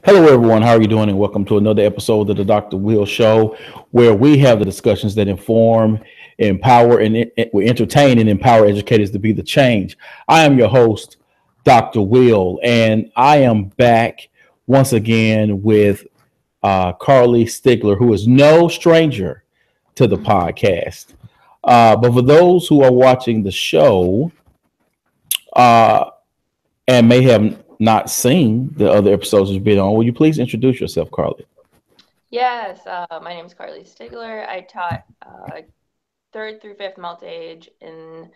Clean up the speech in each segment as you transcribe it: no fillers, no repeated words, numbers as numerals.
Hello, everyone. How are you doing? And welcome to another episode of the Dr. Will Show, where we have the discussions that inform, empower, and we entertain and empower educators to be the change. I am your host, Dr. Will, and I am back once again with Carlie Stigler, who is no stranger to the podcast. But for those who are watching the show, uh, and may have not seen the other episodes you've been on, will you please introduce yourself, Carlie? Yes, my name is Carlie Stigler. I taught third through fifth multi-age in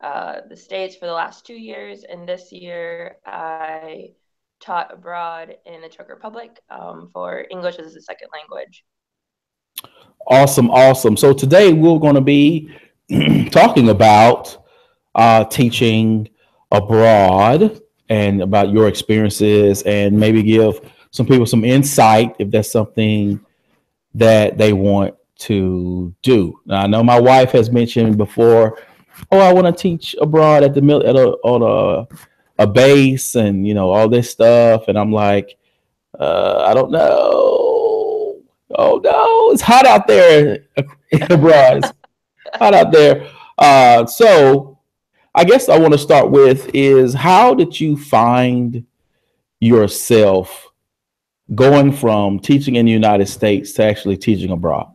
the States for the last 2 years, and this year I taught abroad in the Czech Republic for English as a second language. Awesome, awesome. So today we're going to be talking about teaching abroad and about your experiences, and maybe give some people some insight if that's something that they want to do. Now, I know my wife has mentioned before, oh, I want to teach abroad at the on a base, and all this stuff, and I'm like, I don't know. Oh no, it's hot out there abroad. It's hot out there. So I guess I want to start with is, how did you find yourself going from teaching in the United States to actually teaching abroad?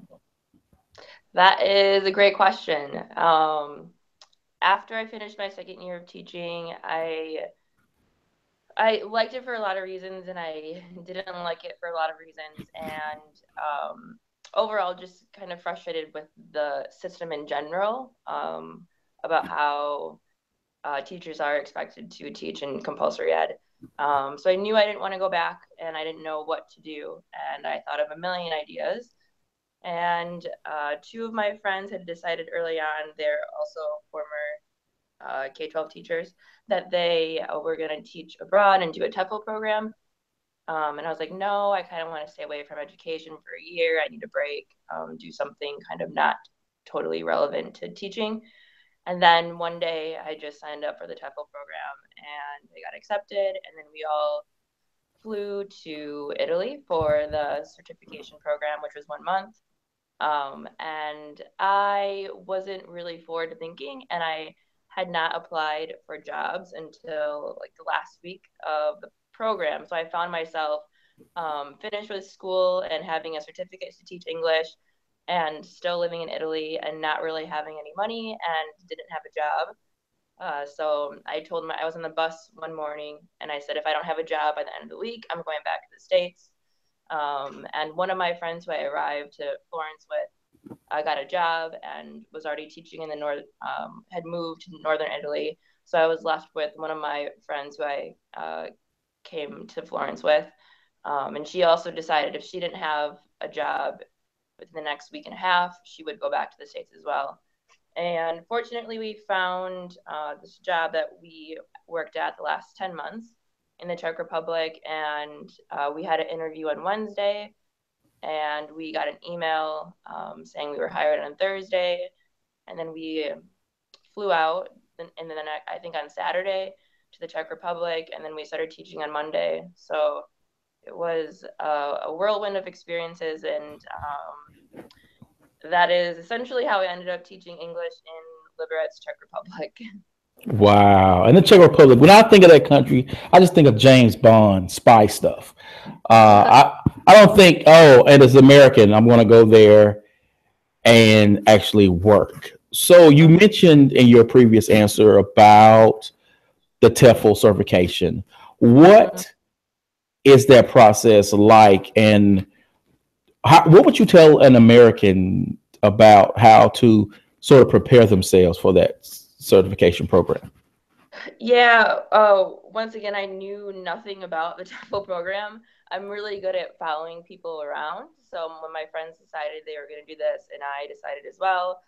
That is a great question. After I finished my second year of teaching, I liked it for a lot of reasons, and I didn't like it for a lot of reasons, and overall, just kind of frustrated with the system in general, about how teachers are expected to teach in compulsory ed. So I knew I didn't want to go back, and I didn't know what to do, and I thought of a million ideas. And two of my friends had decided early on, they're also former K-12 teachers, that they were going to teach abroad and do a TEFL program. And I was like, no, I kind of want to stay away from education for a year. I need a break, do something kind of not totally relevant to teaching. And then one day I just signed up for the TEFL program and I got accepted. And then we all flew to Italy for the certification program, which was 1 month. And I wasn't really forward thinking, and I had not applied for jobs until like the last week of the program. So I found myself finished with school and having a certificate to teach English, and still living in Italy and not really having any money and didn't have a job. So I told him, I was on the bus one morning and I said, if I don't have a job by the end of the week, I'm going back to the States. And one of my friends who I arrived to Florence with got a job and was already teaching in the north, had moved to northern Italy. So I was left with one of my friends who I came to Florence with. And she also decided if she didn't have a job within the next week and a half, she would go back to the States as well. And fortunately, we found this job that we worked at the last 10 months in the Czech Republic. And we had an interview on Wednesday, and we got an email saying we were hired on Thursday. And then we flew out, and then I think on Saturday to the Czech Republic, and then we started teaching on Monday. So it was a whirlwind of experiences, and that is essentially how I ended up teaching English in Liberec, Czech Republic. Wow. And the Czech Republic, when I think of that country, I just think of James Bond, spy stuff. I don't think, oh, and as an American, I'm going to go there and actually work. So you mentioned in your previous answer about the TEFL certification. Mhm. What is that process like? And what would you tell an American about how to sort of prepare themselves for that certification program? Yeah. Oh, once again, I knew nothing about the TEFL program. I'm really good at following people around. So when my friends decided they were going to do this, and I decided as well,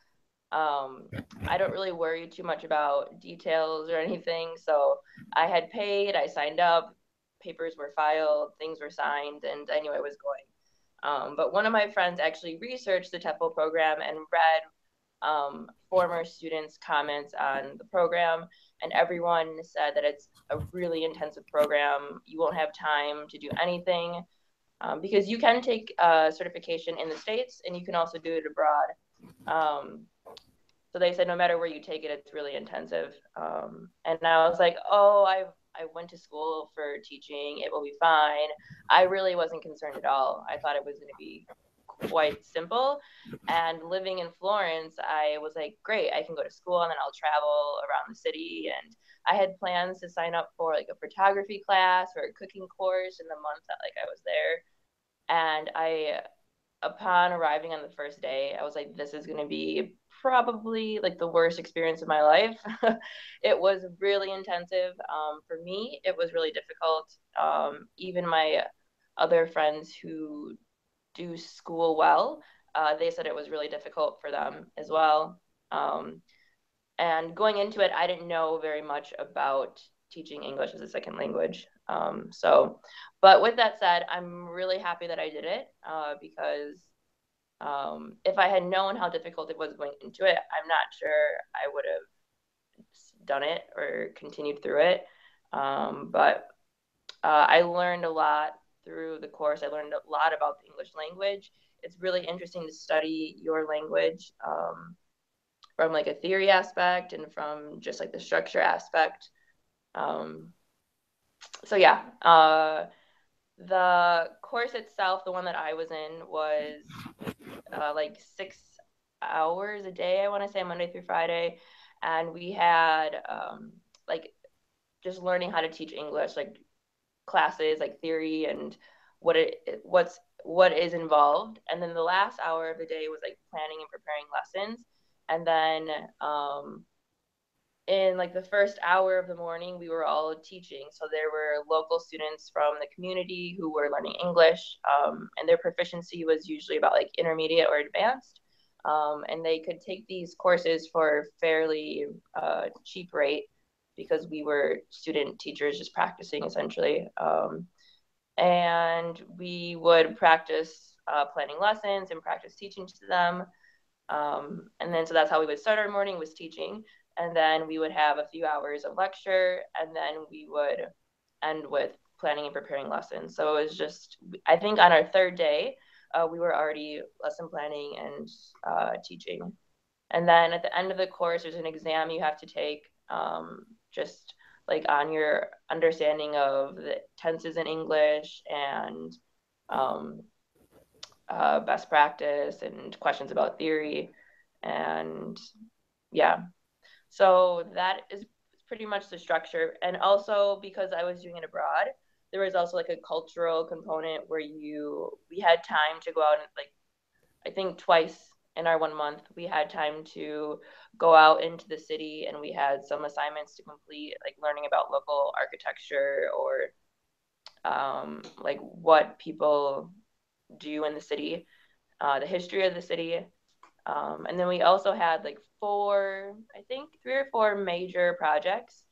um, I don't really worry too much about details or anything. So I had paid, I signed up, papers were filed, things were signed, and I knew I was going. But one of my friends actually researched the TEFL program and read former students' comments on the program. and everyone said that it's a really intensive program. You won't have time to do anything, because you can take a certification in the States and you can also do it abroad. So they said no matter where you take it, it's really intensive. And I was like, oh, I went to school for teaching. It will be fine. I really wasn't concerned at all. I thought it was going to be quite simple. And living in Florence, I was like, great, I can go to school and then I'll travel around the city. And I had plans to sign up for like a photography class or a cooking course in the month that like I was there. And upon arriving on the first day, I was like, this is going to be probably like the worst experience of my life. It was really intensive. For me, it was really difficult. Even my other friends who do school well, they said it was really difficult for them as well. And going into it, I didn't know very much about teaching English as a second language. But with that said, I'm really happy that I did it, because if I had known how difficult it was going into it, I'm not sure I would have done it or continued through it. But I learned a lot through the course. I learned a lot about the English language. It's really interesting to study your language, from like a theory aspect and from just like the structure aspect. Um, so yeah, the course itself, the one that I was in, was like 6 hours a day, I want to say, Monday through Friday. And we had like just learning how to teach English, like classes, like theory and what is involved. And then the last hour of the day was like planning and preparing lessons. And then in like the first hour of the morning, we were all teaching. So there were local students from the community who were learning English, and their proficiency was usually about like intermediate or advanced. And they could take these courses for fairly cheap rate because we were student teachers just practicing essentially. And we would practice planning lessons and practice teaching to them. And then so that's how we would start our morning, was teaching. And then we would have a few hours of lecture, and then we would end with planning and preparing lessons. So it was just, I think on our third day, we were already lesson planning and teaching. And then at the end of the course, there's an exam you have to take, just like on your understanding of the tenses in English and best practice and questions about theory. And yeah, so that is pretty much the structure. And also because I was doing it abroad, there was also like a cultural component where we had time to go out and like, I think twice in our 1 month, we had time to go out into the city, and we had some assignments to complete, like learning about local architecture or like what people do in the city, the history of the city. And then we also had like I think 3 or 4 major projects.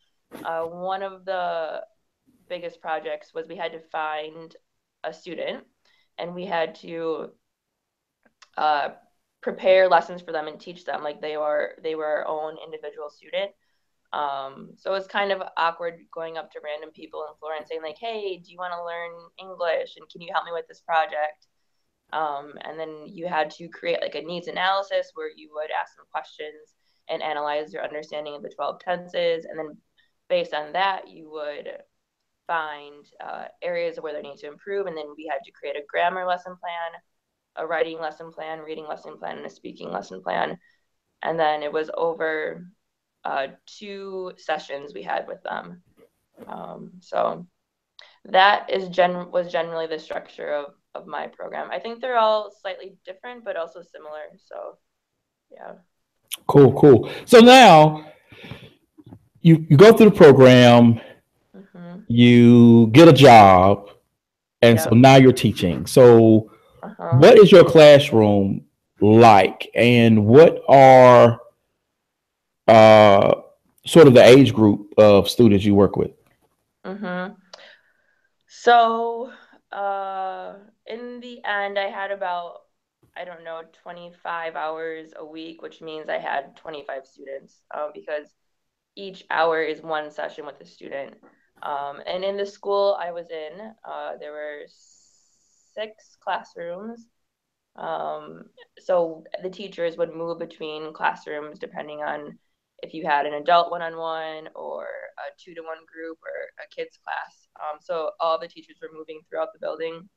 One of the biggest projects was we had to find a student, and we had to uh, prepare lessons for them and teach them like they were our own individual student. So it's kind of awkward going up to random people in Florence saying like, "Hey, do you want to learn English? And can you help me with this project?" And then you had to create like a needs analysis where you would ask them questions and analyze their understanding of the 12 tenses. And then based on that, you would find areas where they need to improve. And then we had to create a grammar lesson plan, a writing lesson plan, reading lesson plan, and a speaking lesson plan. And then it was over 2 sessions we had with them. So that was generally the structure of my program. I think they're all slightly different, but also similar. So yeah. Cool. So now you go through the program, you get a job, and so Yep. now you're teaching. So Uh-huh. what is your classroom like, and what are uh, sort of the age group of students you work with? So in the end, I had about, I don't know, 25 hours a week, which means I had 25 students, because each hour is one session with a student. And in the school I was in, there were 6 classrooms. So the teachers would move between classrooms depending on if you had an adult one-on-one or a 2-to-1 group or a kids class. So all the teachers were moving throughout the building.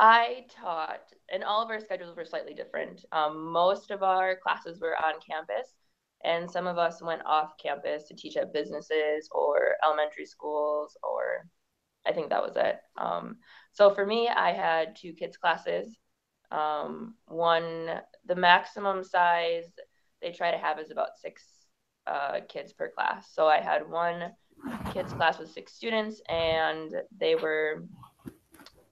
I taught, and all of our schedules were slightly different. Most of our classes were on campus, and some of us went off campus to teach at businesses or elementary schools, or I think that was it. So for me, I had 2 kids classes. One, the maximum size they try to have is about 6 kids per class. So I had one kids class with 6 students, and they were,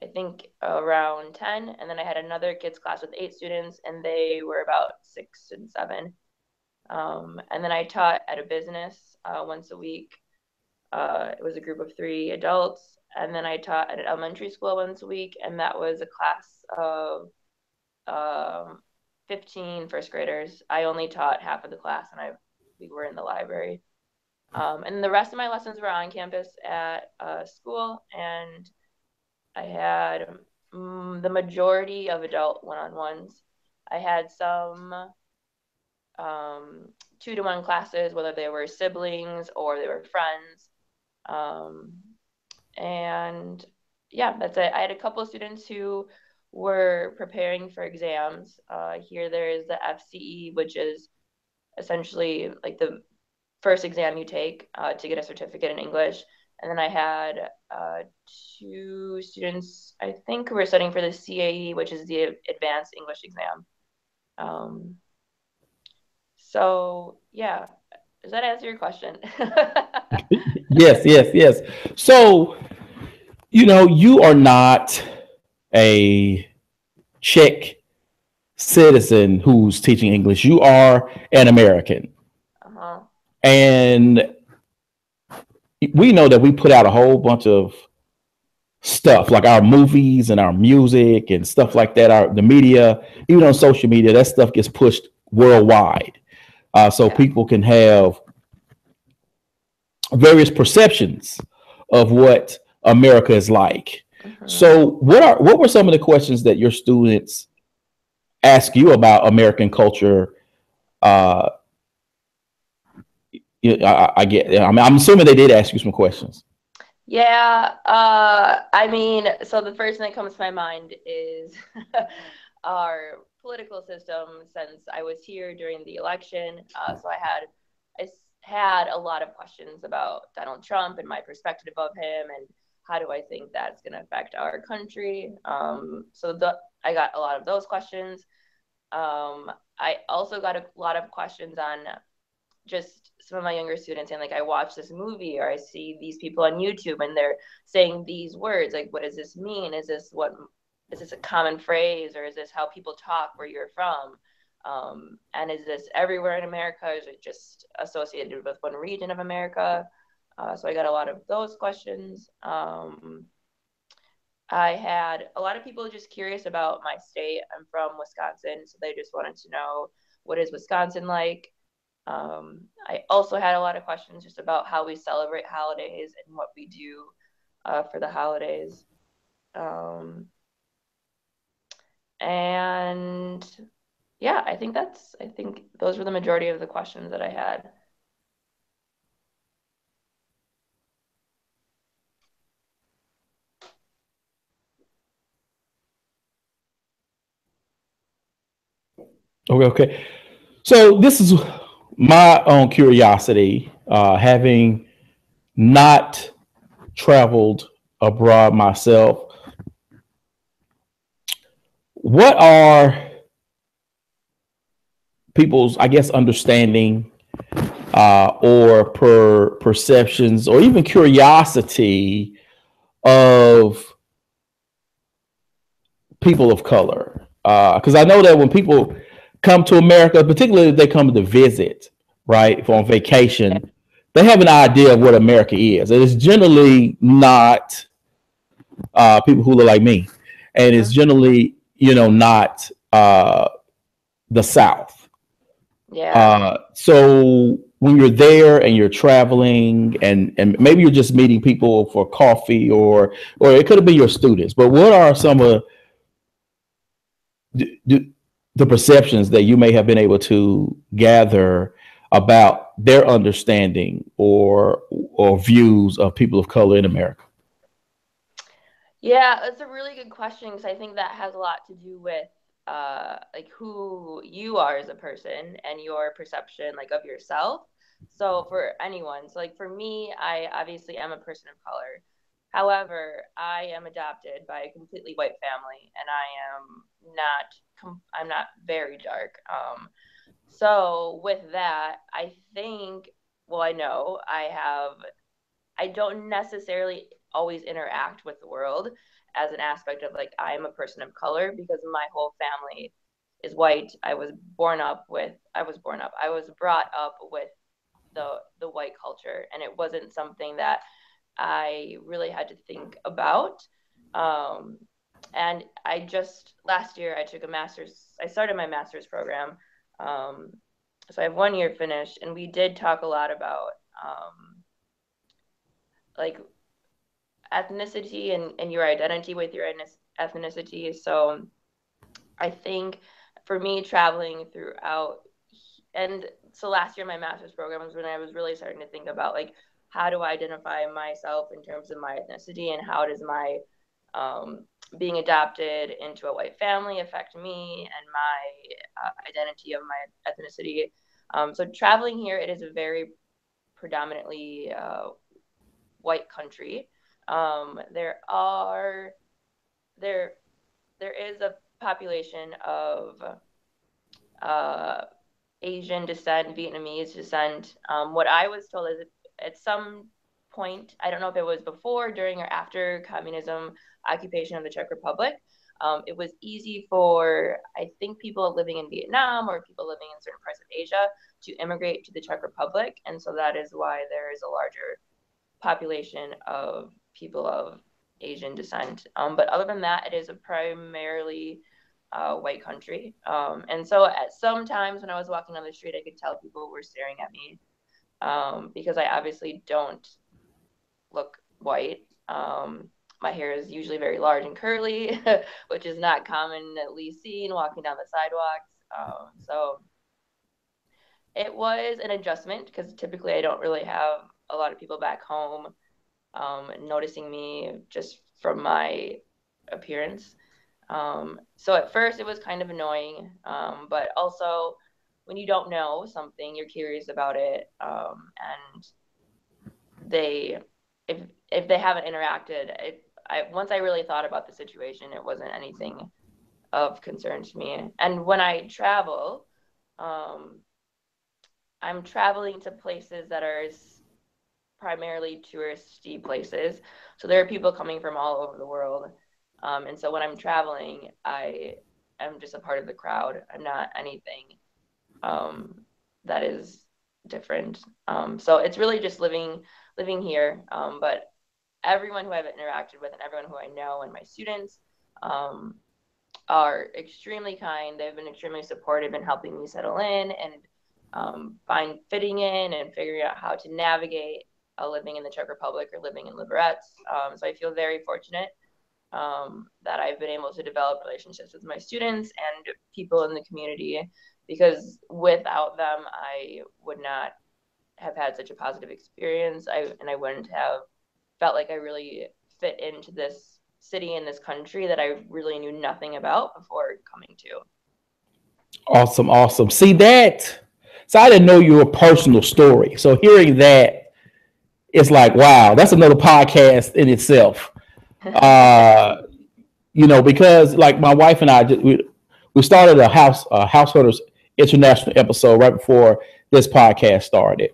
I think, around 10. And then I had another kids class with 8 students, and they were about 6 and 7. And then I taught at a business once a week. It was a group of 3 adults. And then I taught at an elementary school once a week, and that was a class of 15 first graders. I only taught half of the class, and we were in the library. And the rest of my lessons were on campus at school, and I had the majority of adult one-on-ones. I had some 2-to-1 classes, whether they were siblings or they were friends. And yeah, that's it. I had a couple of students who were preparing for exams. Here there is the FCE, which is essentially like the first exam you take to get a certificate in English. And then I had 2 students, I think, who were studying for the CAE, which is the advanced English exam. So yeah, does that answer your question? Yes. So, you are not a Czech citizen who's teaching English. You are an American. Uh-huh. And we know that we put out a whole bunch of stuff like our movies and our music and stuff like that. The media, even on social media, that stuff gets pushed worldwide. So people can have various perceptions of what America is like. So what were some of the questions that your students ask you about American culture? I'm assuming they did ask you some questions. Yeah, I mean, so the first thing that comes to my mind is our political system, since I was here during the election. So I had a lot of questions about Donald Trump and my perspective of him, and how do I think that's going to affect our country. So I got a lot of those questions. I also got a lot of questions on just some of my younger students saying, like, I watched this movie, or I see these people on YouTube and they're saying these words. Like, what does this mean? Is this a common phrase, or is this how people talk where you're from? And is this everywhere in America? Or is it just associated with one region of America? So I got a lot of those questions. I had a lot of people just curious about my state. I'm from Wisconsin, so they just wanted to know, what is Wisconsin like? I also had a lot of questions just about how we celebrate holidays and what we do for the holidays. And yeah, I think those were the majority of the questions that I had. Okay. So this is my own curiosity, having not traveled abroad myself. What are people's, I guess, understanding or perceptions or even curiosity of people of color? Because I know that when people come to America, particularly if they come to visit, right, on vacation, they have an idea of what America is. And it's generally not people who look like me. And it's generally, not the South. Yeah. So when you're there and you're traveling and maybe you're just meeting people for coffee or it could have been your students, but what are some of the perceptions that you may have been able to gather about their understanding or views of people of color in America? Yeah, that's a really good question because I think that has a lot to do with like who you are as a person and your perception like of yourself. So for anyone, so like for me, I obviously am a person of color. However, I am adopted by a completely white family, and I'm not very dark. So with that, I think, well, I know I don't necessarily always interact with the world as an aspect of like I am a person of color because my whole family is white. I was brought up with the white culture, and it wasn't something that I really had to think about. Um, and I just last year I started my master's program. Um, so I have 1 year finished, and we did talk a lot about like ethnicity and your identity with your ethnicity. So I think for me, traveling throughout, and so last year, my master's program was when I was really starting to think about like, how do I identify myself in terms of my ethnicity, and how does my being adopted into a white family affect me and my identity of my ethnicity. So traveling here, it is a very predominantly white country. There are there there is a population of uh, Asian descent, Vietnamese descent. What I was told is at some point, I don't know if it was before, during, or after communism occupation of the Czech Republic, it was easy for, I think, people living in Vietnam or people living in certain parts of Asia to immigrate to the Czech Republic. And so that is why there is a larger population of people of Asian descent. But other than that, it is a primarily white country. And so at some times when I was walking on the street, I could tell people were staring at me because I obviously don't look white. My hair is usually very large and curly, which is not commonly seen walking down the sidewalks. So it was an adjustment because typically I don't really have a lot of people back home noticing me just from my appearance. So at first it was kind of annoying, but also when you don't know something, you're curious about it, and they, if they haven't interacted, once I really thought about the situation, it wasn't anything of concern to me. And when I travel, I'm traveling to places that are primarily touristy places. So there are people coming from all over the world. And so when I'm traveling, I am just a part of the crowd. I'm not anything that is different. So it's really just living here. But everyone who I've interacted with and everyone who I know and my students are extremely kind. They've been extremely supportive in helping me settle in and find fitting in and figuring out how to navigate living in the Czech Republic or living in Liberec. So I feel very fortunate that I've been able to develop relationships with my students and people in the community, because without them, I would not have had such a positive experience. I wouldn't have felt like I really fit into this city and this country that I really knew nothing about before coming to. Awesome, awesome. See that? So I didn't know your personal story. So hearing that, it's like, wow, that's another podcast in itself. Because like my wife and I, we started a householders international episode right before this podcast started.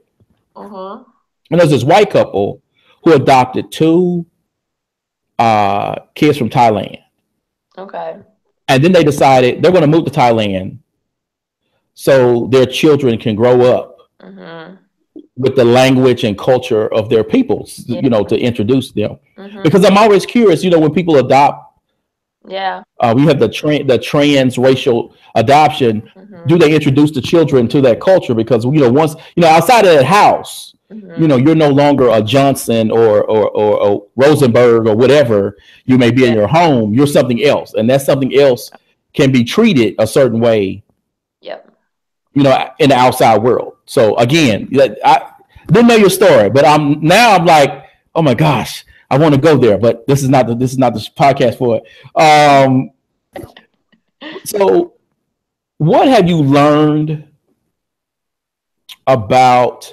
Uh-huh. And there's this white couple who adopted two kids from Thailand. Okay. And then they decided they're going to move to Thailand so their children can grow up with the language and culture of their peoples, to introduce them. Because I'm always curious, when people adopt Yeah. We have the trans racial adoption. Do they introduce the children to that culture? Because once outside of that house, you're no longer a Johnson or Rosenberg or whatever you may be in your home. You're something else, and that something else can be treated a certain way. Yep. In the outside world. So again, I didn't know your story, but I'm like, oh my gosh, I want to go there, but this is not the podcast for it. So what have you learned about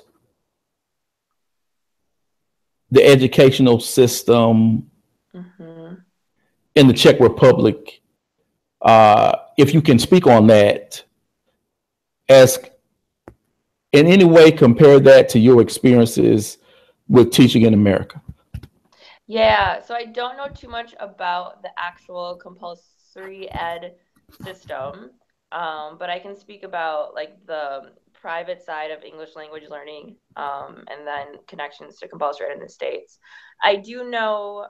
the educational system in the Czech Republic? If you can speak on that, as in any way compare that to your experiences with teaching in America. Yeah, so I don't know too much about the actual compulsory ed system, but I can speak about like the private side of English language learning, and then connections to compulsory ed in the States. I do know,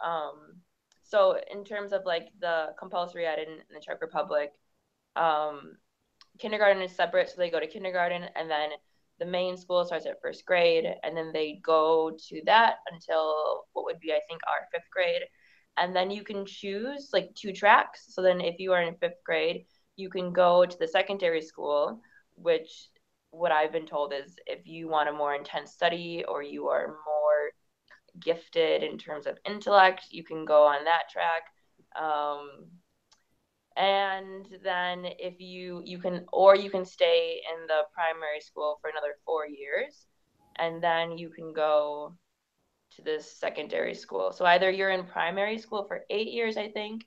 so in terms of like the compulsory ed in the Czech Republic, kindergarten is separate, so they go to kindergarten, and then the main school starts at first grade, and then they go to that until what would be, I think, our fifth grade. And then you can choose like 2 tracks. So then if you are in fifth grade, you can go to the secondary school, which what I've been told is if you want a more intense study or you are more gifted in terms of intellect, you can go on that track. And then if you can stay in the primary school for another 4 years, and then you can go to this secondary school. So either you're in primary school for 8 years, I think,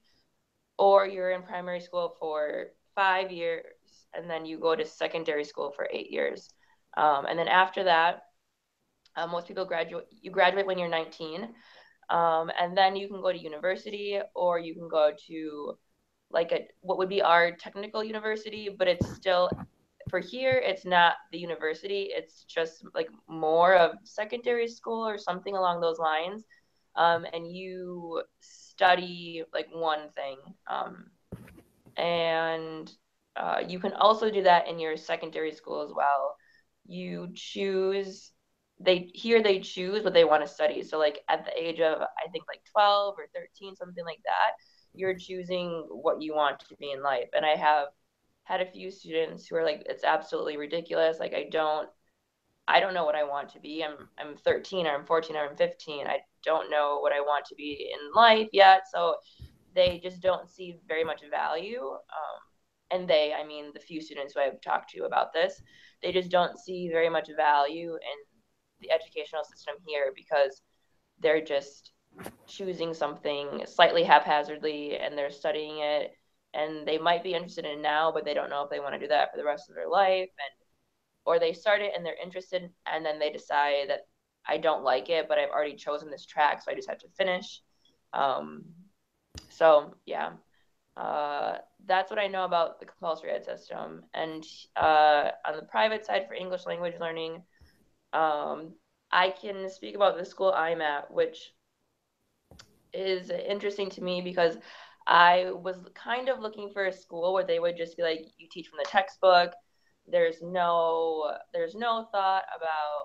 or you're in primary school for 5 years, and then you go to secondary school for 8 years. And then after that, most people graduate when you're 19, and then you can go to university, or you can go to like what would be our technical university, but it's still, for here, it's not the university. It's just like more of secondary school or something along those lines. And you study like one thing. And you can also do that in your secondary school as well. You choose, they choose what they want to study. So like at the age of, I think like 12 or 13, something like that, you're choosing what you want to be in life. And I have had a few students who are like, it's absolutely ridiculous. Like I don't know what I want to be. I'm 13 or I'm 14 or I'm 15. I don't know what I want to be in life yet. So they just don't see very much value. And I mean, the few students who I've talked to about this, they just don't see very much value in the educational system here because they're just choosing something slightly haphazardly and they're studying it, and they might be interested in it now, but they don't know if they want to do that for the rest of their life. Or they start it and they're interested, and then they decide that I don't like it, but I've already chosen this track, so I just have to finish. So yeah, that's what I know about the compulsory ed system. And on the private side for English language learning, I can speak about the school I'm at, which is interesting to me because I was kind of looking for a school where they would just be like, you teach from the textbook. There's no thought about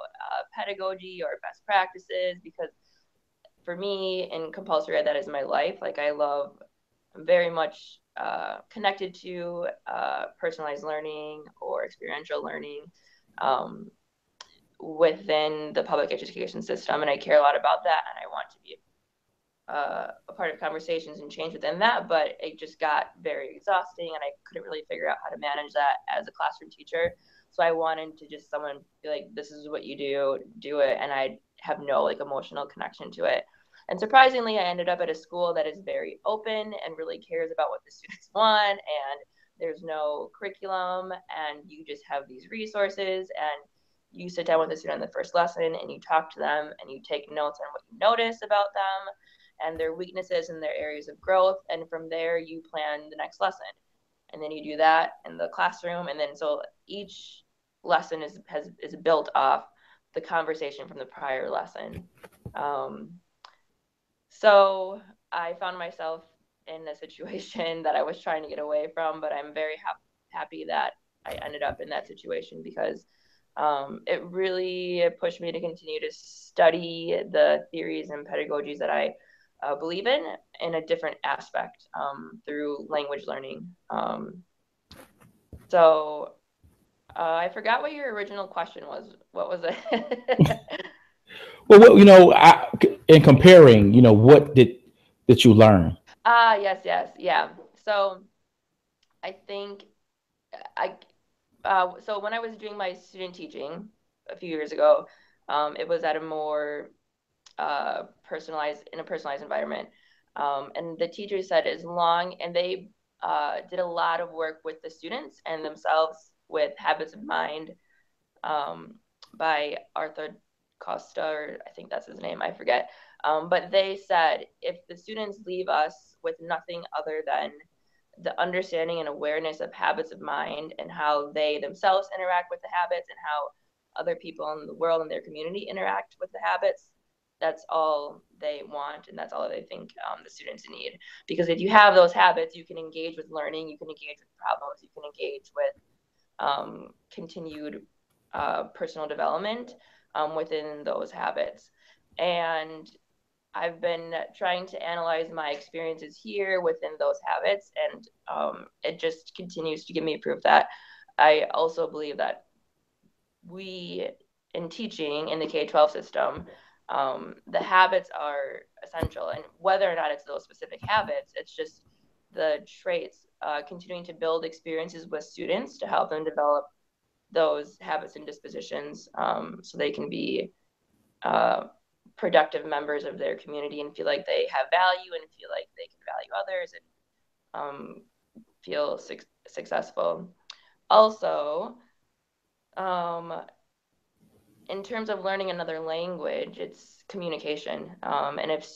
pedagogy or best practices, because for me in compulsory ed, that is my life. Like I'm very much connected to personalized learning or experiential learning within the public education system, and I care a lot about that, and I want to be a part of conversations and change within that. But it just got very exhausting, and I couldn't really figure out how to manage that as a classroom teacher. So I wanted to just someone be like, this is what you do it, and I have no like emotional connection to it. And surprisingly, I ended up at a school that is very open and really cares about what the students want, and there's no curriculum, and you just have these resources, and you sit down with the student in the first lesson and you talk to them and you take notes on what you notice about them and their weaknesses and their areas of growth. And from there, you plan the next lesson. And then you do that in the classroom. And then so each lesson is built off the conversation from the prior lesson. So I found myself in a situation that I was trying to get away from, but I'm very happy that I ended up in that situation because it really pushed me to continue to study the theories and pedagogies that I believe in a different aspect through language learning. So I forgot what your original question was. What was it? Well, in comparing, what did you learn? Yes, yes, yeah. So I think I so when I was doing my student teaching a few years ago, it was at a more in a personalized environment. And the teacher said and they did a lot of work with the students and themselves with habits of mind um, by Arthur Costa, or I think that's his name, I forget. But they said if the students leave us with nothing other than the understanding and awareness of habits of mind and how they themselves interact with the habits and how other people in the world and their community interact with the habits, that's all they want and that's all they think the students need. Because if you have those habits, you can engage with learning, you can engage with problems, you can engage with continued personal development within those habits. And I've been trying to analyze my experiences here within those habits, and it just continues to give me proof that I also believe that we, in teaching in the K-12 system, the habits are essential. And whether or not it's those specific habits, it's just the traits, continuing to build experiences with students to help them develop those habits and dispositions so they can be uh, productive members of their community and feel like they have value and feel like they can value others and feel successful. Also, um, in terms of learning another language, it's communication. And if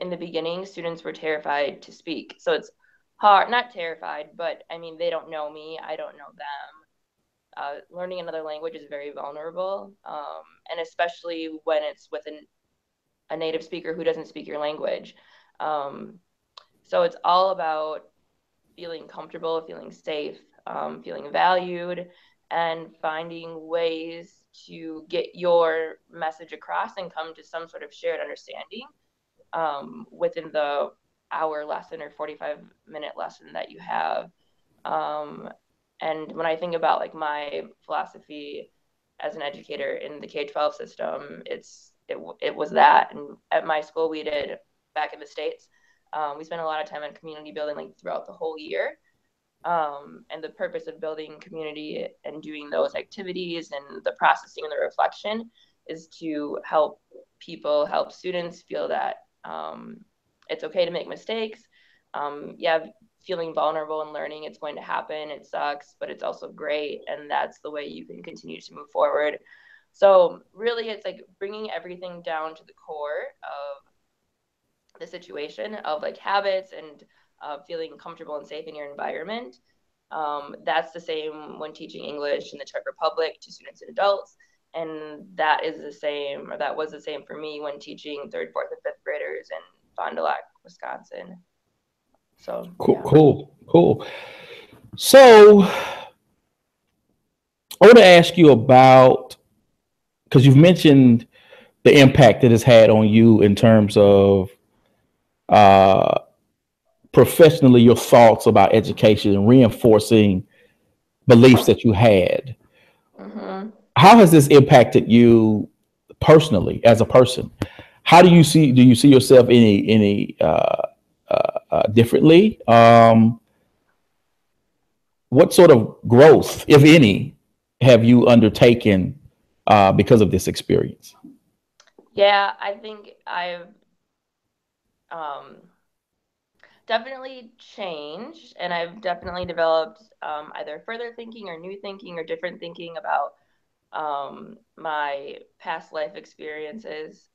in the beginning, students were terrified to speak. So it's hard, not terrified, but I mean, they don't know me, I don't know them. Learning another language is very vulnerable, and especially when it's with a native speaker who doesn't speak your language. So it's all about feeling comfortable, feeling safe, feeling valued, and finding ways to get your message across and come to some sort of shared understanding within the hour lesson or 45-minute lesson that you have. And when I think about like my philosophy as an educator in the K-12 system, it was that. And at my school, we did back in the States, we spent a lot of time on community building like throughout the whole year. And the purpose of building community and doing those activities and the processing and the reflection is to help help students feel that it's okay to make mistakes. Yeah, feeling vulnerable and learning, it's going to happen. It sucks, but it's also great. And that's the way you can continue to move forward. So really, it's like bringing everything down to the core of the situation of like habits and feeling comfortable and safe in your environment. That's the same when teaching English in the Czech Republic to students and adults. And that is the same, or that was the same for me when teaching third, fourth, and fifth graders in Fond du Lac, Wisconsin. So, Cool, yeah. cool. So I want to ask you about, because you've mentioned the impact it has had on you in terms of uh, professionally your thoughts about education and reinforcing beliefs that you had. Mm-hmm. How has this impacted you personally as a person? How do you see yourself differently? What sort of growth, if any, have you undertaken because of this experience? Yeah, I think I've um, definitely changed and I've definitely developed either further thinking or new thinking or different thinking about my past life experiences.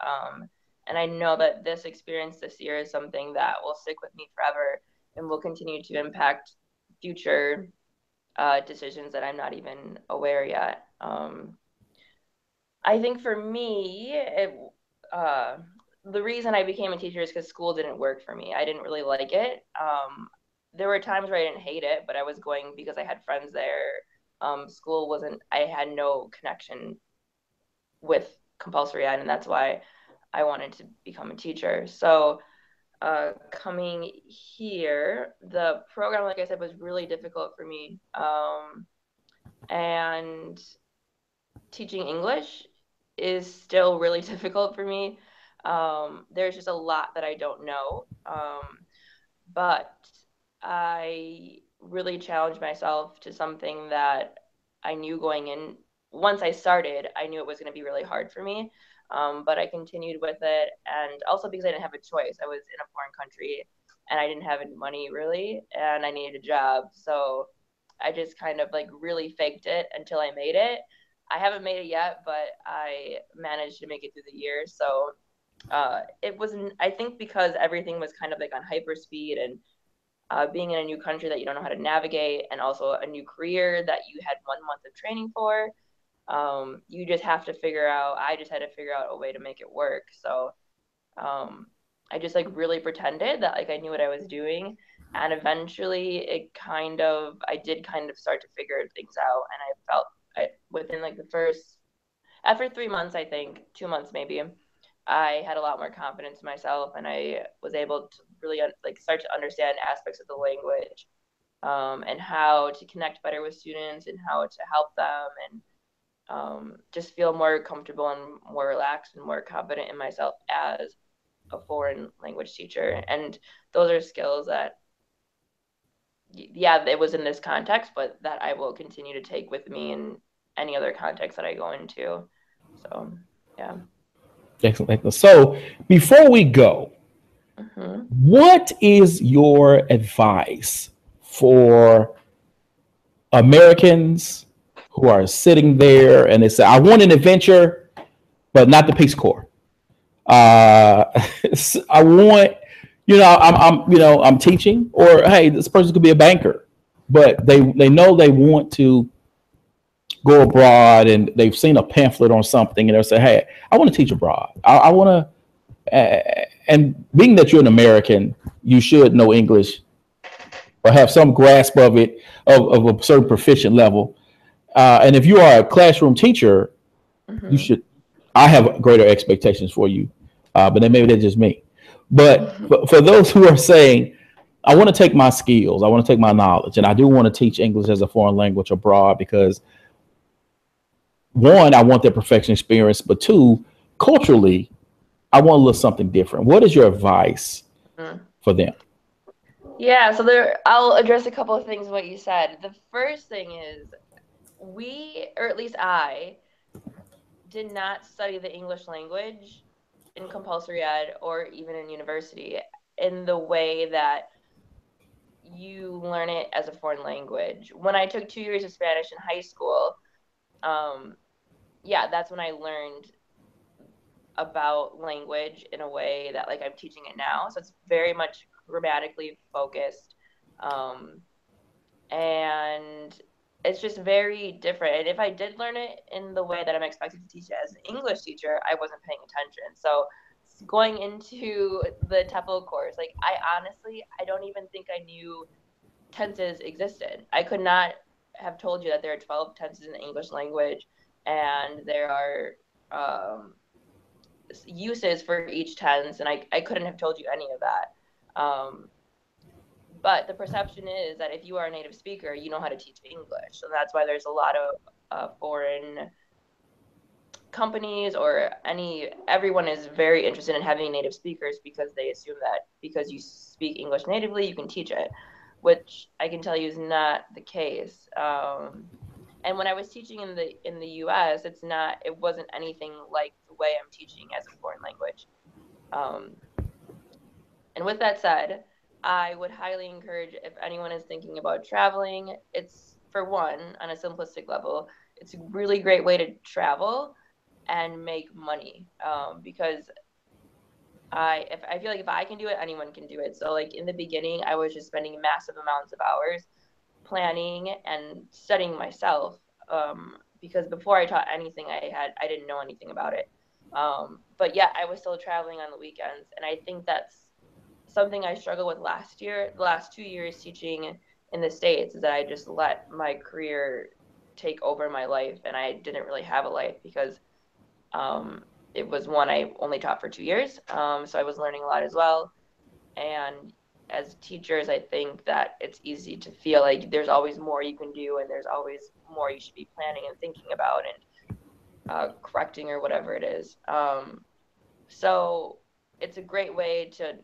And I know that this experience this year is something that will stick with me forever and will continue to impact future decisions that I'm not even aware yet. I think for me, uh, the reason I became a teacher is because school didn't work for me. I didn't really like it. There were times where I didn't hate it, but I was going because I had friends there. School wasn't, I had no connection with compulsory ed, and that's why I wanted to become a teacher. So coming here, the program, like I said, was really difficult for me. And teaching English is still really difficult for me. There's just a lot that I don't know. But I really challenged myself to something that I knew going in. Once I started, I knew it was going to be really hard for me. But I continued with it. And also because I didn't have a choice, I was in a foreign country and I didn't have any money really, and I needed a job. So I just kind of like really faked it until I made it. I haven't made it yet, but I managed to make it through the year. So it was, I think, because everything was kind of like on hyper speed, and being in a new country that you don't know how to navigate, and also a new career that you had 1 month of training for. You just have to figure out, I just had to figure out a way to make it work. So I just like really pretended that like I knew what I was doing. And eventually I did kind of start to figure things out. And I felt within like the first, after 3 months, I think 2 months maybe, I had a lot more confidence in myself, and I was able to really like start to understand aspects of the language, and how to connect better with students and how to help them, and just feel more comfortable and more relaxed and more confident in myself as a foreign language teacher. And those are skills that, yeah, it was in this context, but that I will continue to take with me in any other context that I go into. So, yeah. Excellent, excellent. So before we go, what is your advice for Americans who are sitting there and they say, I want an adventure, but not the Peace Corps? Uh, I want, I'm teaching, or hey, this person could be a banker, but they know they want to go abroad and they've seen a pamphlet on something and they'll say, hey, I want to teach abroad. I want to, and being that you're an American, you should know English or have some grasp of it, of a certain proficient level. And if you are a classroom teacher, you should. I have greater expectations for you, but then maybe that's just me. But for those who are saying, I want to take my skills, I want to take my knowledge, and I do want to teach English as a foreign language abroad because one, I want that perfection experience, but two, culturally, I want to look something different. What is your advice for them? Yeah, so I'll address a couple of things what you said. The first thing is or at least I, did not study the English language in compulsory ed or even in university in the way that you learn it as a foreign language. When I took 2 years of Spanish in high school, yeah, that's when I learned about language in a way that like I'm teaching it now. So it's very much grammatically focused. And it's just very different. And if I did learn it in the way that I'm expected to teach it as an English teacher, I wasn't paying attention. So going into the TEFL course, like I don't even think I knew tenses existed. I could not have told you that there are 12 tenses in the English language, and there are uses for each tense, and I couldn't have told you any of that. But the perception is that if you are a native speaker, you know how to teach English. So that's why there's a lot of foreign companies everyone is very interested in having native speakers because they assume that because you speak English natively, you can teach it, which I can tell you is not the case. And when I was teaching in the US, it wasn't anything like the way I'm teaching as a foreign language. And with that said, I would highly encourage, if anyone is thinking about traveling, it's, for one, on a simplistic level, it's a really great way to travel and make money, because I feel like if I can do it, anyone can do it. So like in the beginning, I was just spending massive amounts of hours planning and studying myself, because before I taught anything, I didn't know anything about it. But yeah, I was still traveling on the weekends, and I think that's something I struggled with last year. The last 2 years teaching in the States is that I just let my career take over my life, and I didn't really have a life because it was one I only taught for 2 years. So I was learning a lot as well. And as teachers, I think that it's easy to feel like there's always more you can do, and there's always more you should be planning and thinking about and correcting or whatever it is. So it's a great way to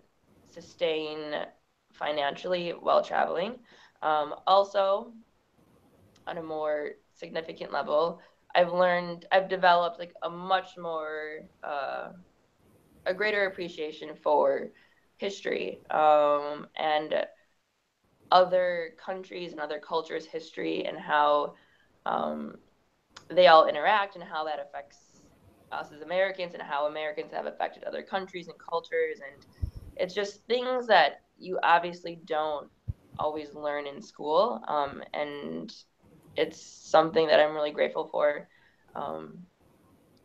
sustain financially while traveling. Also, on a more significant level, I've developed like a much more, a greater appreciation for history, and other countries and other cultures' history, and how um, they all interact, and how that affects us as Americans, and how Americans have affected other countries and cultures. And it's just things that you obviously don't always learn in school. And it's something that I'm really grateful for. Um,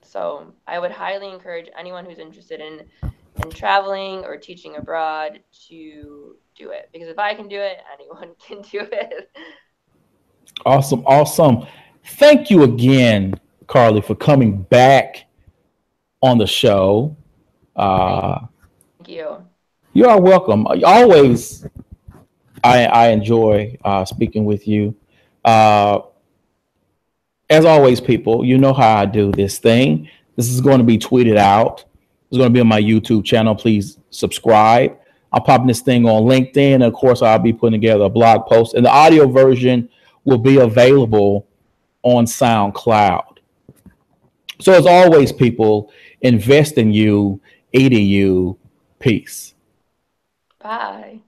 so I would highly encourage anyone who's interested in traveling or teaching abroad to do it, because if I can do it, anyone can do it. Awesome, awesome. Thank you again, Carlie, for coming back on the show. Thank Uh, you. you are welcome. Always, I enjoy speaking with you. Uh, as always, people, you know how I do this thing. This is going to be tweeted out. It's going to be on my YouTube channel. Please subscribe. I'm popping this thing on LinkedIn. And of course, I'll be putting together a blog post, and the audio version will be available on SoundCloud. So, as always, people, invest in you, eat in you. Peace. Bye.